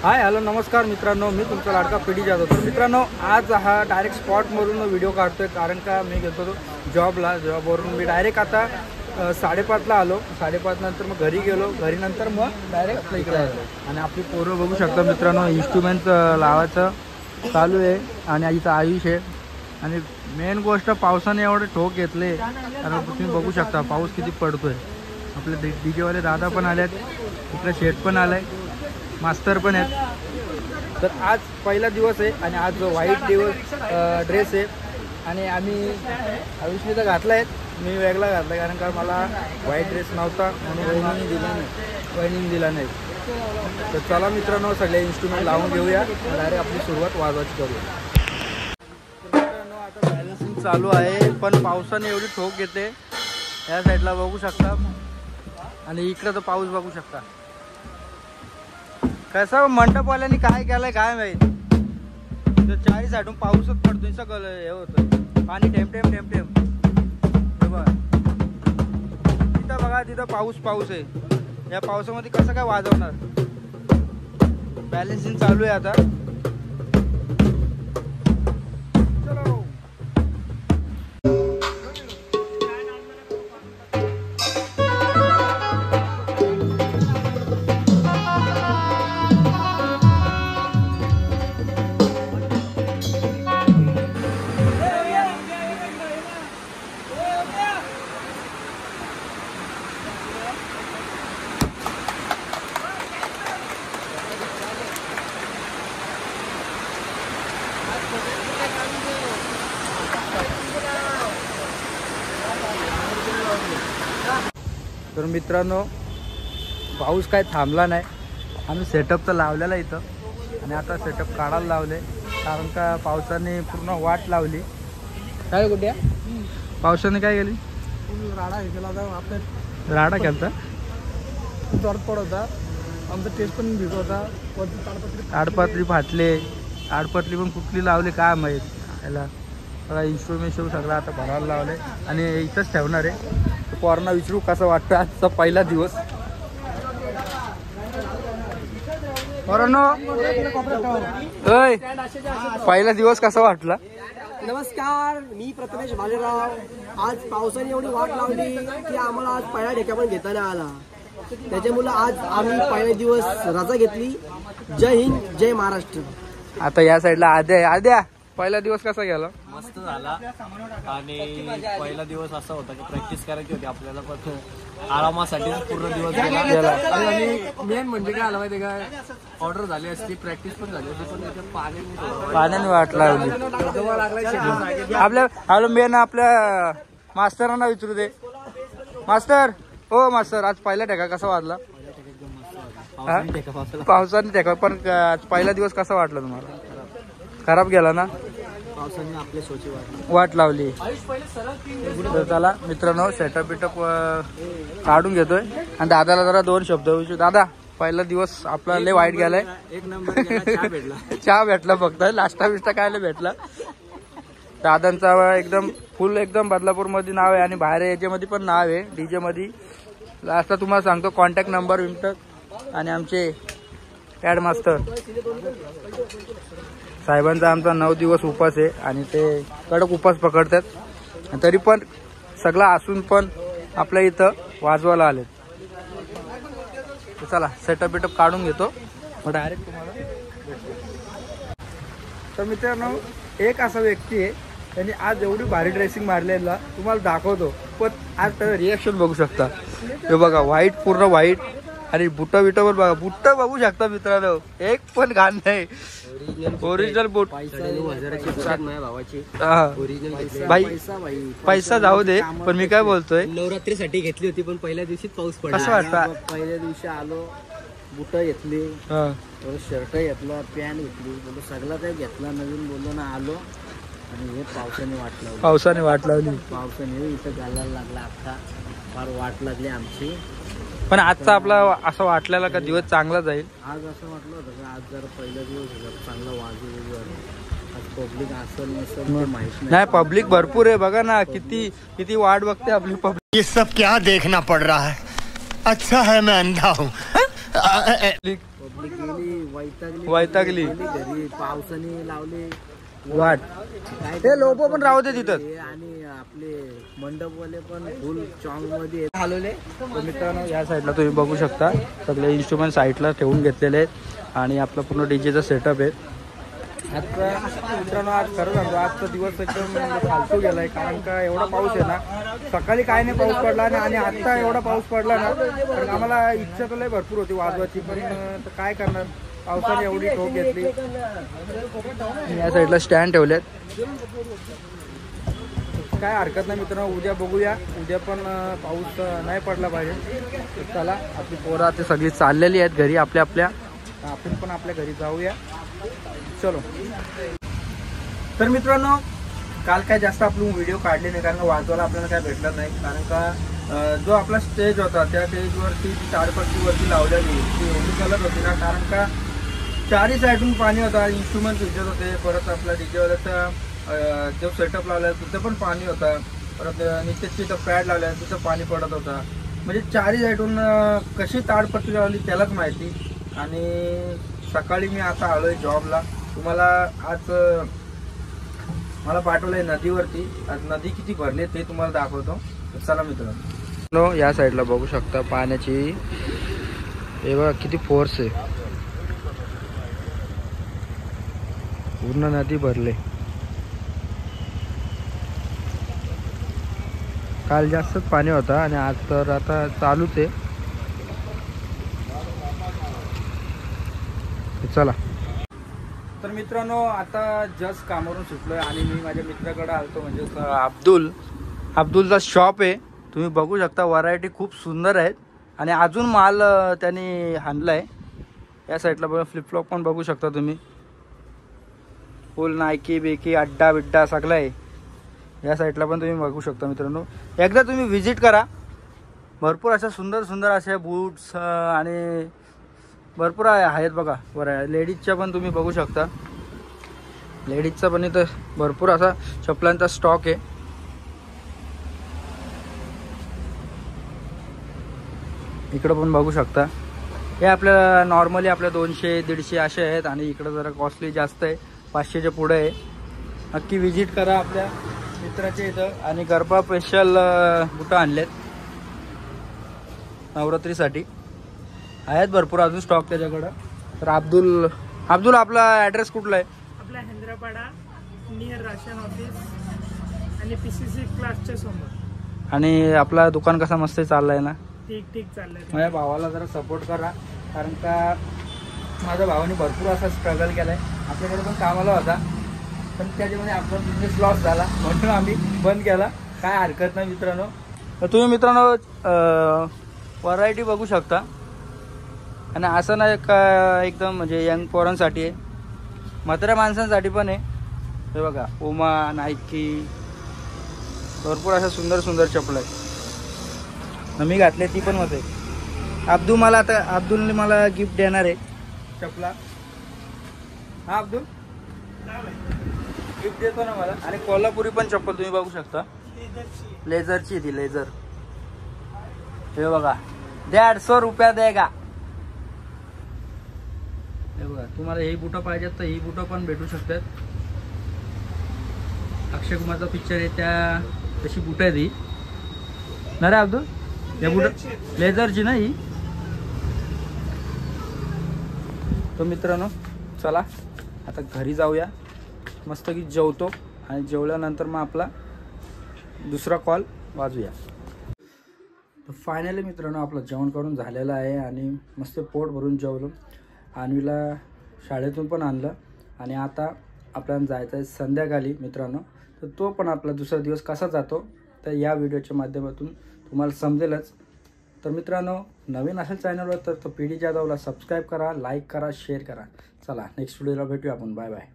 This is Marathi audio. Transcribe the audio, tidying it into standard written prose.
हाय हॅलो नमस्कार मित्रांनो, मी तुमचा लाडका पिढी जातो. तर मित्रांनो, आज हा डायरेक्ट स्पॉटवरून व्हिडिओ काढतोय, कारण का मी गेलो होतो जॉबवरून मी डायरेक्ट आता 5:30ला आलो. 5:30 नंतर मग घरी गेलो. घरी नंतर मग डायरेक्ट आपल्या इकडे आलो. आणि आपली पोरं बघू शकता मित्रांनो, इन्स्ट्रुमेंट लावायचं चालू आहे. आणि इथं आयुष आहे. आणि मेन गोष्ट, पावसाने एवढे ठोक घेतले. आणि तुम्ही बघू शकता पाऊस किती पडतोय. आपले डीजेवाले दादा पण आलेत, इकडे शेट पण आलाय, मास्तर पण आहेत. तर आज पहिला दिवस आहे आणि आज व्हाईट ड्रेस आहे. आणि आम्ही आयुषने तर घातला आहे, मी वेगळा घातला आहे, कारण का मला व्हाईट ड्रेस नव्हता म्हणून वहिनीने दिला नाही. तर चला मित्रांनो, सगळे इन्स्ट्रुमेंट लावून घेऊया, डायरेक्ट आपली सुरुवात वाजवायची करूया. मित्रांनो, आता बॅलन्सिंग चालू आहे, पण पावसाने एवढी ठोक घेते. या साईडला बघू शकता आणि इकडं तर पाऊस बघू शकता. कसं मंडपवाल्यांनी काय केलंय काय माहित. तर चारी साईडून पाऊसच पडतोय, सगळं हे होतं, पाणी थेंब थेंब थेंब थेंब. तिथं बघा, तिथं पाऊस आहे. या पावसामध्ये कसं काय वाजवणार. बॅलन्सिंग चालू आहे आता. तर मित्रांनो, पाऊस काय थांबला नाही. आम्ही सेटअप तर लावलेला इथं आणि आता सेटअप काढायला लावले, कारण का पावसाने पूर्ण वाट लावली. काय कुठे पावसाने काय केली, राडा हे केला होता. आपल्या राडा केलता, जोरात पडत होता. आमचा टेस्ट पण भिजत होता. ताडपत्री फाटले. ताडपत्री पण कुठली लावली काय माहीत. याला बघा, इन्स्ट्रुमेंट सगळं आता भरायला लावले आणि इथंच ठेवणार आहे. पोरांना विचारू कसं वाटतं आजचा पहिला दिवस. पोरांनो, पहिला दिवस कसा वाटला. नमस्कार, मी प्रथमेश भालेराव. आज पावसाने एवढी वाट लावली की आम्हाला आज पहिला ढेका पण घेता नाही आला. त्याच्यामुळे आज आम्ही पहिला दिवस रजा घेतली. जय हिंद, जय महाराष्ट्र. आता या साईडला आद्या पहिला दिवस कसा गेला. मस्त झाला. आणि पहिला दिवस असा होता की प्रॅक्टिस करायची होती आपल्याला, पण आरामासाठी पूर्ण दिवस गेला. आणि मेन म्हणजे काय आलं माहिती का, ऑर्डर झाली असती, प्रॅक्टिस पण झाली असती, पण त्याच्या पाण्याने वाट लावली. आपल्या मेन आपल्या मास्तरांना विचारू दे. मास्तर, हो मास्तर, आज पहिला ढेका कसा वाजला. पावसाने ढेका, पण आज पहिला दिवस कसा वाटला तुम्हाला. खराब गेला ना, पावसाने आपल्या सोची वाट लावली. तर चला मित्रांनो, सेटअप बिटअप काढून घेतोय आणि दादाला जरा 2 शब्द विचारू. दादा, पहिला दिवस आपला लय वाईट गेलाय. एक नंबर चहा भेटला फक्त, नाश्ता बिष्टा काय भेटला. दादांचा एकदम बदलापूर मध्ये नाव आहे आणि बाहेर याच्यामध्ये पण नाव आहे, डीजे मध्ये. आता तुम्हाला सांगतो कॉन्टॅक्ट नंबर विमटक आणि आमचे ॲड मास्टर साहेबांचा आमचा 9 दिवस उपास आहे आणि ते कडक उपास पकडतात. तरी पण सगळं असून पण आपल्या इथं वाजवायला आले. चला सेटअप बिटअप काढून घेतो, मग डायरेक्ट तुम्हाला भेटतो. तर मित्रांनो, एक असा व्यक्ती आहे, त्यांनी आज एवढी भारी ड्रेसिंग मारलेला तुम्हाला दाखवतो. पण आज त्याचं रिॲक्शन बघू शकता. हे बघा, व्हाईट, पूर्ण व्हाईट. आणि बुट्टा बिटावर बघा, बुट्टा बघू शकता मित्रांनो, एक पण घाण नाही. ओरिजिनल बूट. पैसा जाऊ दे, पण मी काय बोलतोय, नवरात्रीसाठी घेतली होती, पण पहिल्या दिवशी पाऊस पडला. कसं वाटतं. पहिल्या दिवशी आलो, बुट घेतली, शर्ट घेतला, पॅन्ट घेतली, सगळं काही घेतला नवीन. बोललो ना, आलो आणि हे पावसाने वाट लावली. पावसाने इथं घालायला लागला. आता फार वाट लागली आमची. पण आजचा आपला असं वाटलेला का दिवस चांगला जाईल. आज असं वाटलं होतं की आज जरा पहिला दिवस चांगला वाजू. आज पब्लिक असेल नसेल माहिती नाही. पब्लिक भरपूर आहे, बघा ना, किती वाट बघते आपली पब्लिक. ये सब क्या देखना पड़ रहा है. अच्छा है मैं अंधा हूँ. पब्लिक गेली वैतागली. गेली घरी, पावसाने लावले वाट. ते लोक पण राहू दे तिथं. आणि आपले मंडपवाले पण फुल चॉंग मध्ये हलवले. तर मित्रांनो या साईडला तुम्ही बघू शकता सगळे इन्स्ट्रुमेंट साईडला ठेवून घेतलेले आहेत आणि आपलं पूर्ण डीजेचा सेटअप आहे. आजचा मित्रांनो आज खरं सांगतो आजचा दिवस एकदम फालतू गेलाय कारण का एवढा पाऊस आहे ना. सकाळी काय नाही पाऊस पडला ना आणि आता एवढा पाऊस पडला ना कारण आम्हाला इच्छा तर लय भरपूर होती वाजवायची पण काय करणार पावसाने एवढी ठोक घेतली. या साईडला स्टँड ठेवलेत. काय हरकत नाही मित्रांनो उद्या बघूया. उद्या पण पाऊस नाही पडला पाहिजे. चला आपली पोरं आता सगळी चाललेली आहेत घरी आपल्या आपल्या. आपण पण आपल्या घरी जाऊया. चलो. तर मित्रांनो काल काय जास्त आपण व्हिडिओ काढले नाही कारण वाजवायला आपल्याला काय भेटलं नाही कारण का जो आपला स्टेज होता त्या स्टेजवरती ती ताडपत्रीवरती लावलेली ती एवढी चालत होती ना कारण का चारही साईडून पाणी होता. इन्स्ट्रुमेंट विजत होते. परत आपला डीजेवाल्याचा जो सेटअप लावला तिथं पण पाणी होता. परत निश्चित तिथं पॅड लावल्या तिथं पाणी पडत होता. म्हणजे चारही साईडून कशी ताडपत्री लावली त्यालाच माहिती. आणि सकाळी मी आता आलोय जॉबला. तुम्हाला आज मला पाठवलंय नदीवरती. आज नदी किती भरली ते तुम्हाला दाखवतो. चला मित्रांनो या साईडला बघू शकता पाण्याची हे बघा किती फोर्स आहे. पूर्ण नदी भरले. काल जास्तच पाणी होता आणि आज तर आता चालूच आहे. चला. तर मित्रांनो आता जस्ट कामावरून सुटलोय आणि मी माझ्या मित्राकडे आलतो म्हणजे अब्दुलचा शॉप आहे. तुम्ही बघू शकता व्हरायटी खूप सुंदर आहेत आणि अजून माल त्यांनी आणलाय. या साईडला बघा फ्लिपफ्लॉप पण बघू शकता तुम्ही. फुल नायकी बेकी अड्डा बिड्डा सगळं आहे. या साईडला पण तुम्ही बघू शकता मित्रांनो. एकदा तुम्ही व्हिजिट करा. भरपूर अशा सुंदर सुंदर अशा बूट्स आणि भरपूर आहेत बघा. बरं लेडीजच्या पण तुम्ही बघू शकता. लेडीजचा पण इथं भरपूर असा चपलांचा स्टॉक आहे. इकडं पण बघू शकता. हे आपल्याला नॉर्मली आपल्या 200-150 असे आहेत आणि इकडं जरा कॉस्टली जास्त आहे. 500च्या पुढे आहे. नक्की विजिट करा आपल्या मित्राच्या इथं. आणि गरबा स्पेशल बुटं आणलेत नवरात्रीसाठी. आहेत भरपूर अजून स्टॉक त्याच्याकडं. तर अब्दुल आपला ॲड्रेस कुठला आहे? आपला हैदराबाद नियर राशन ऑफिस आणि PCC क्लासच्या समोर. आणि आपला दुकान कसा मस्त चाललाय ना? ठीक चाललंय. माझ्या भावाला जरा सपोर्ट करा कारण का माझ्या भावाने भरपूर असा स्ट्रगल केलाय. आपल्याकडे पण कामाला होता पण त्याच्यामध्ये आपला बिझनेस लॉस झाला म्हणून आम्ही बंद केला. काय हरकत नाही मित्रांनो. तर तुम्ही मित्रांनो व्हरायटी बघू शकता. आणि असं नाही का एकदम म्हणजे यंग पोरांसाठी आहे. म्हाताऱ्या माणसांसाठी पण आहे. हे बघा पुमा नायकी भरपूर अशा सुंदर सुंदर चपला आहेत. मी घातले ती पण मस्त आहे. अब्दुलने मला गिफ्ट देणार आहे चपला. हा अब्दुल गिफ्ट देतो ना मला. आणि कोल्हापुरी पण चप्पल तुम्ही बघू शकता. लेझरची ती लेझर. हे बघा 150 रुपया देगा. हे बघा तुम्हाला ही बुटं पाहिजेत तर ही बुटं पण भेटू शकतात. अक्षय कुमारचा पिक्चर आहे त्या तशी बुटं आहे ती ना रे अब्दुल. या बुटं लेझरची ना ही. तो मित्रांनो चला आता घरी जाऊया. मस्त की जेवतो आणि जेवल्यानंतर मग आपला दुसरा कॉल वाजूया. तर फायनली मित्रांनो आपलं जेवण करून झालेलं आहे आणि मस्त पोट भरून जेवलो. अन्वीला शाळेतून पण आणलं आणि आता आपल्याला जायचं आहे संध्याकाळी मित्रांनो. तर तो पण आपला दुसरा दिवस कसा जातो तर या व्हिडिओच्या माध्यमातून तुम्हाला समजेलच. तर मित्रांनो नवीन असेल चॅनलवर तर तो PD जाधवला सबस्क्राईब करा, लाईक करा, शेअर करा. चला नेक्स्ट व्हिडिओला भेटूया आपण. Bye bye.